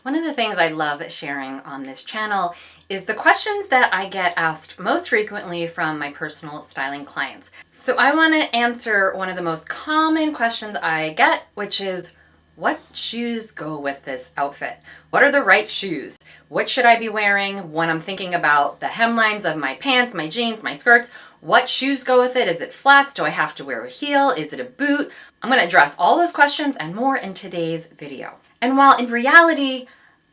One of the things I love sharing on this channel is the questions that I get asked most frequently from my personal styling clients. So I want to answer one of the most common questions I get, which is, what shoes go with this outfit? What are the right shoes? What should I be wearing when I'm thinking about the hemlines of my pants, my jeans, my skirts? What shoes go with it? Is it flats? Do I have to wear a heel? Is it a boot? I'm going to address all those questions and more in today's video. And while in reality,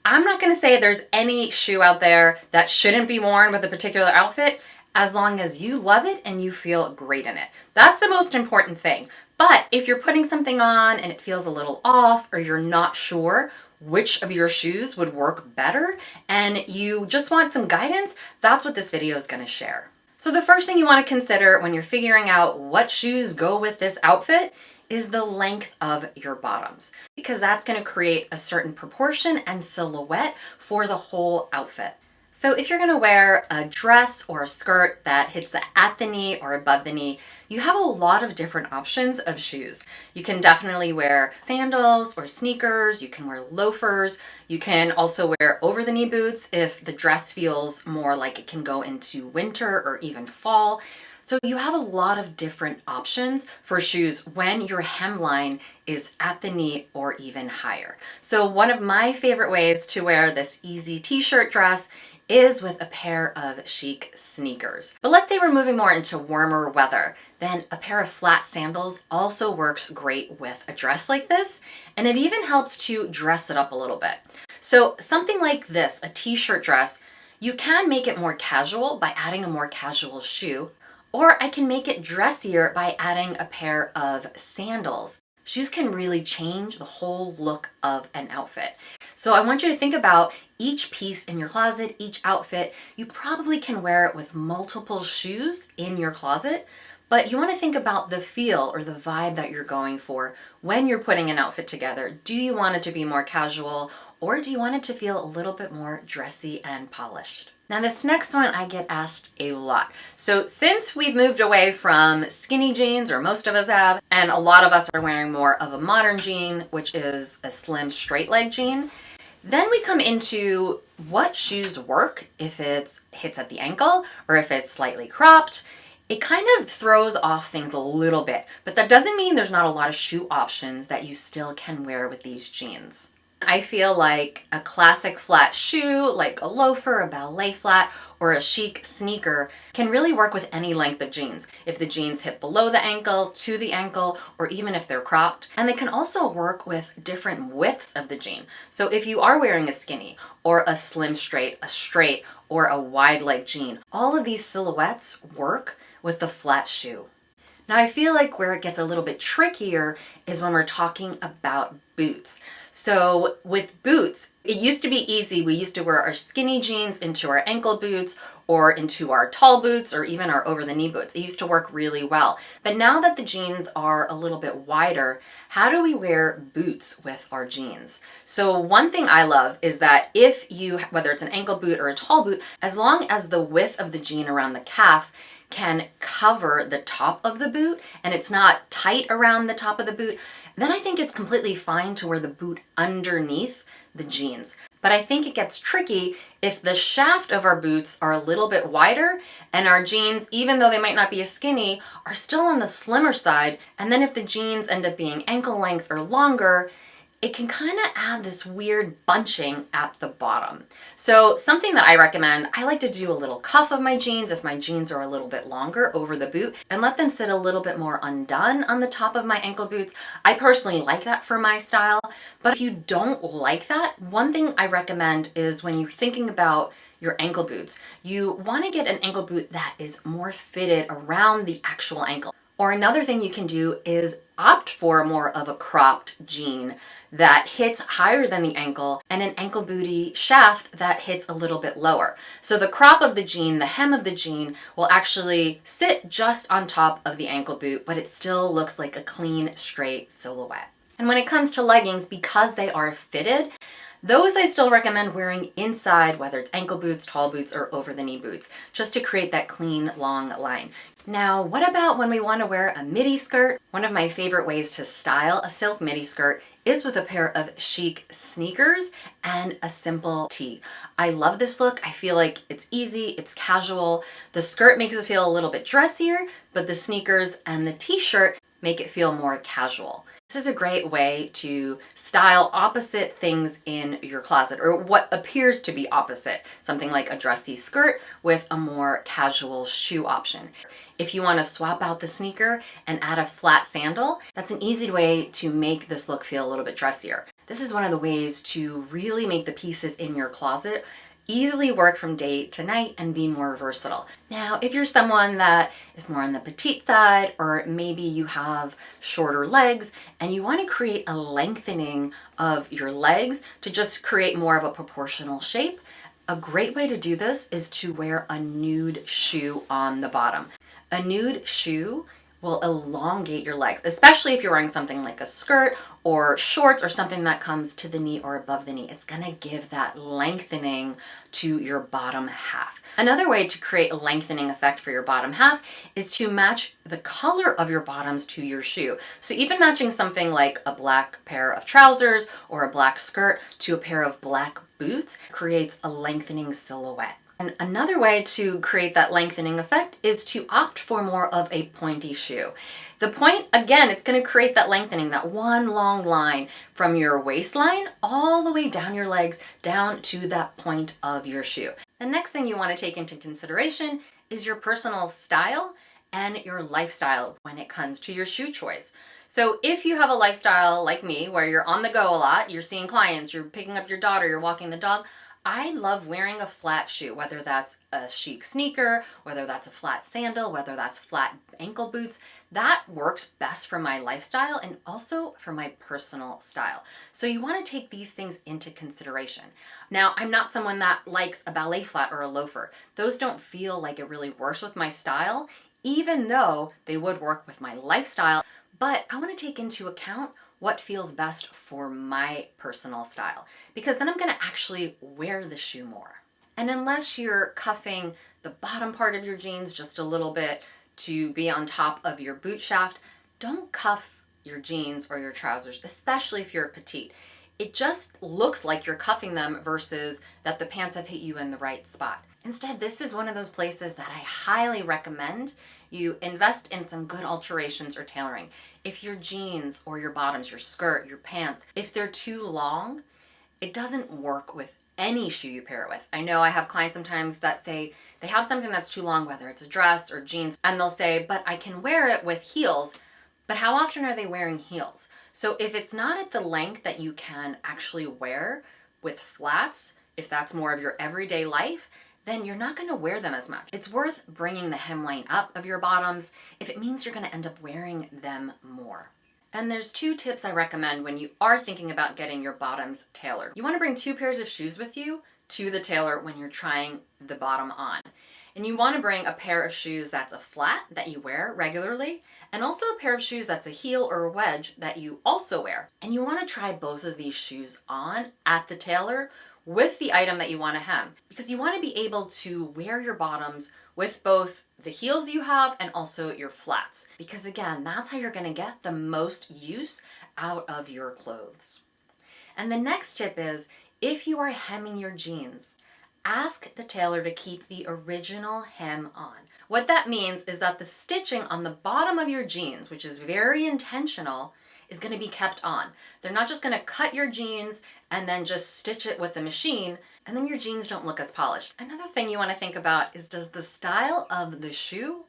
I'm not going to say there's any shoe out there that shouldn't be worn with a particular outfit, as long as you love it and you feel great in it. That's the most important thing. But if you're putting something on and it feels a little off, or you're not sure which of your shoes would work better and you just want some guidance, that's what this video is going to share. So the first thing you want to consider when you're figuring out what shoes go with this outfit is the length of your bottoms, because that's going to create a certain proportion and silhouette for the whole outfit. So if you're going to wear a dress or a skirt that hits at the knee or above the knee, you have a lot of different options of shoes. You can definitely wear sandals or sneakers, you can wear loafers, you can also wear over the knee boots if the dress feels more like it can go into winter or even fall. So you have a lot of different options for shoes when your hemline is at the knee or even higher. So one of my favorite ways to wear this easy t-shirt dress is with a pair of chic sneakers. But let's say we're moving more into warmer weather, then a pair of flat sandals also works great with a dress like this, and it even helps to dress it up a little bit. So something like this, a t-shirt dress, you can make it more casual by adding a more casual shoe, or I can make it dressier by adding a pair of sandals. Shoes can really change the whole look of an outfit. So I want you to think about each piece in your closet, each outfit. You probably can wear it with multiple shoes in your closet, but you want to think about the feel or the vibe that you're going for when you're putting an outfit together. Do you want it to be more casual, or do you want it to feel a little bit more dressy and polished? Now this next one I get asked a lot. So since we've moved away from skinny jeans, or most of us have, and a lot of us are wearing more of a modern jean, which is a slim straight leg jean, then we come into what shoes work if it hits at the ankle or if it's slightly cropped. It kind of throws off things a little bit, but that doesn't mean there's not a lot of shoe options that you still can wear with these jeans. I feel like a classic flat shoe, like a loafer, a ballet flat, or a chic sneaker can really work with any length of jeans. If the jeans hit below the ankle, to the ankle, or even if they're cropped. And they can also work with different widths of the jean. So if you are wearing a skinny, or a slim straight, a straight, or a wide leg jean, all of these silhouettes work with the flat shoe. Now I feel like where it gets a little bit trickier is when we're talking about boots. So with boots, it used to be easy. We used to wear our skinny jeans into our ankle boots or into our tall boots or even our over the knee boots. It used to work really well. But now that the jeans are a little bit wider, how do we wear boots with our jeans? So one thing I love is that if you, whether it's an ankle boot or a tall boot, as long as the width of the jean around the calf can cover the top of the boot and it's not tight around the top of the boot, then I think it's completely fine to wear the boot underneath the jeans. But I think it gets tricky if the shaft of our boots are a little bit wider and our jeans, even though they might not be as skinny, are still on the slimmer side. And then if the jeans end up being ankle length or longer, it can kind of add this weird bunching at the bottom. So something that I recommend, I like to do a little cuff of my jeans if my jeans are a little bit longer over the boot and let them sit a little bit more undone on the top of my ankle boots. I personally like that for my style, but if you don't like that, one thing I recommend is when you're thinking about your ankle boots, you want to get an ankle boot that is more fitted around the actual ankle. Or another thing you can do is opt for more of a cropped jean that hits higher than the ankle and an ankle booty shaft that hits a little bit lower. So the crop of the jean, the hem of the jean, will actually sit just on top of the ankle boot, but it still looks like a clean, straight silhouette. And when it comes to leggings, because they are fitted, Those I still recommend wearing inside, whether it's ankle boots, tall boots, or over the knee boots, just to create that clean, long line. Now, what about when we want to wear a midi skirt? One of my favorite ways to style a silk midi skirt is with a pair of chic sneakers and a simple tee. I love this look. I feel like it's easy, it's casual. The skirt makes it feel a little bit dressier, but the sneakers and the t-shirt make it feel more casual. This is a great way to style opposite things in your closet, or what appears to be opposite, something like a dressy skirt with a more casual shoe option. If you want to swap out the sneaker and add a flat sandal, that's an easy way to make this look feel a little bit dressier. This is one of the ways to really make the pieces in your closet easily work from day to night and be more versatile. Now, if you're someone that is more on the petite side, or maybe you have shorter legs and you want to create a lengthening of your legs to just create more of a proportional shape, a great way to do this is to wear a nude shoe on the bottom. A nude shoe will elongate your legs, especially if you're wearing something like a skirt or shorts or something that comes to the knee or above the knee. It's gonna give that lengthening to your bottom half. Another way to create a lengthening effect for your bottom half is to match the color of your bottoms to your shoe. So even matching something like a black pair of trousers or a black skirt to a pair of black boots creates a lengthening silhouette. And another way to create that lengthening effect is to opt for more of a pointy shoe. The point, again, it's going to create that lengthening, that one long line from your waistline all the way down your legs, down to that point of your shoe. The next thing you want to take into consideration is your personal style and your lifestyle when it comes to your shoe choice. So if you have a lifestyle like me, where you're on the go a lot, you're seeing clients, you're picking up your daughter, you're walking the dog, I love wearing a flat shoe, whether that's a chic sneaker, whether that's a flat sandal, whether that's flat ankle boots. That works best for my lifestyle and also for my personal style. So you want to take these things into consideration. Now, I'm not someone that likes a ballet flat or a loafer. Those don't feel like it really works with my style, even though they would work with my lifestyle. But I want to take into account what feels best for my personal style, because then I'm going to actually wear the shoe more. And unless you're cuffing the bottom part of your jeans just a little bit to be on top of your boot shaft, don't cuff your jeans or your trousers, especially if you're petite. It just looks like you're cuffing them versus that the pants have hit you in the right spot. Instead, this is one of those places that I highly recommend you invest in some good alterations or tailoring. If your jeans or your bottoms, your skirt, your pants, if they're too long, it doesn't work with any shoe you pair it with. I know I have clients sometimes that say they have something that's too long, whether it's a dress or jeans, and they'll say, but I can wear it with heels. But how often are they wearing heels? So if it's not at the length that you can actually wear with flats, if that's more of your everyday life, then you're not going to wear them as much. It's worth bringing the hemline up of your bottoms if it means you're going to end up wearing them more. And there's 2 tips I recommend when you are thinking about getting your bottoms tailored. You want to bring 2 pairs of shoes with you to the tailor when you're trying the bottom on. And you want to bring a pair of shoes that's a flat that you wear regularly, and also a pair of shoes that's a heel or a wedge that you also wear. And you want to try both of these shoes on at the tailor with the item that you want to hem, because you want to be able to wear your bottoms with both the heels you have and also your flats, because again, that's how you're going to get the most use out of your clothes. And the next tip is, if you are hemming your jeans, ask the tailor to keep the original hem on. What that means is that the stitching on the bottom of your jeans, which is very intentional, is going to be kept on. They're not just going to cut your jeans and then just stitch it with the machine, and then your jeans don't look as polished. Another thing you want to think about is, does the style of the shoe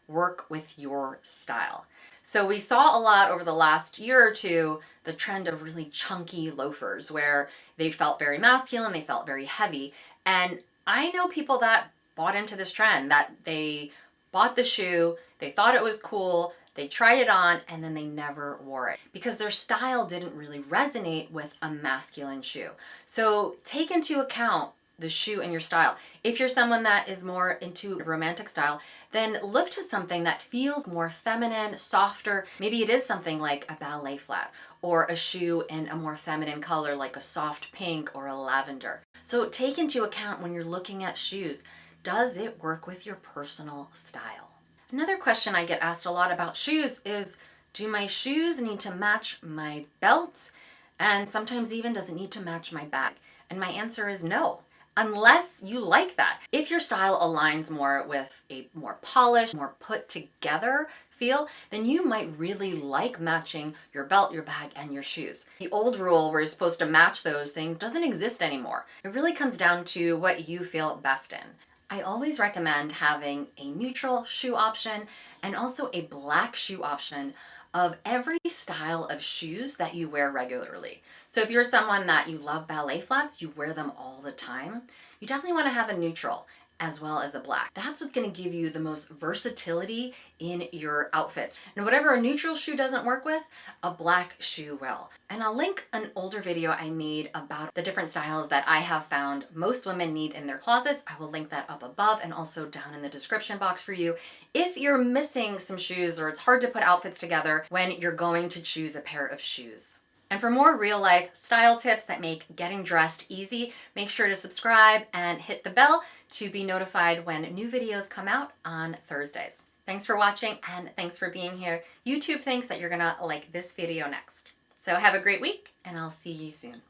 work with your style? So we saw a lot over the last year or two, the trend of really chunky loafers where they felt very masculine, they felt very heavy. And I know people that bought into this trend, that they bought the shoe, they thought it was cool, they tried it on, and then they never wore it because their style didn't really resonate with a masculine shoe. So take into account the shoe and your style. If you're someone that is more into romantic style, then look to something that feels more feminine, softer. Maybe it is something like a ballet flat or a shoe in a more feminine color like a soft pink or a lavender. So take into account when you're looking at shoes, does it work with your personal style? Another question I get asked a lot about shoes is, do my shoes need to match my belt? And sometimes even, does it need to match my bag? And my answer is no, unless you like that. If your style aligns more with a more polished, more put together feel, then you might really like matching your belt, your bag, and your shoes. The old rule where you're supposed to match those things doesn't exist anymore. It really comes down to what you feel best in. I always recommend having a neutral shoe option and also a black shoe option of every style of shoes that you wear regularly. So if you're someone that you love ballet flats, you wear them all the time, you definitely want to have a neutral as well as a black. That's what's going to give you the most versatility in your outfits. And whatever a neutral shoe doesn't work with, a black shoe will. And I'll link an older video I made about the different styles that I have found most women need in their closets. I will link that up above and also down in the description box for you if you're missing some shoes or it's hard to put outfits together when you're going to choose a pair of shoes. And for more real life style tips that make getting dressed easy, make sure to subscribe and hit the bell to be notified when new videos come out on Thursdays. Thanks for watching and thanks for being here. YouTube thinks that you're gonna like this video next. So have a great week and I'll see you soon.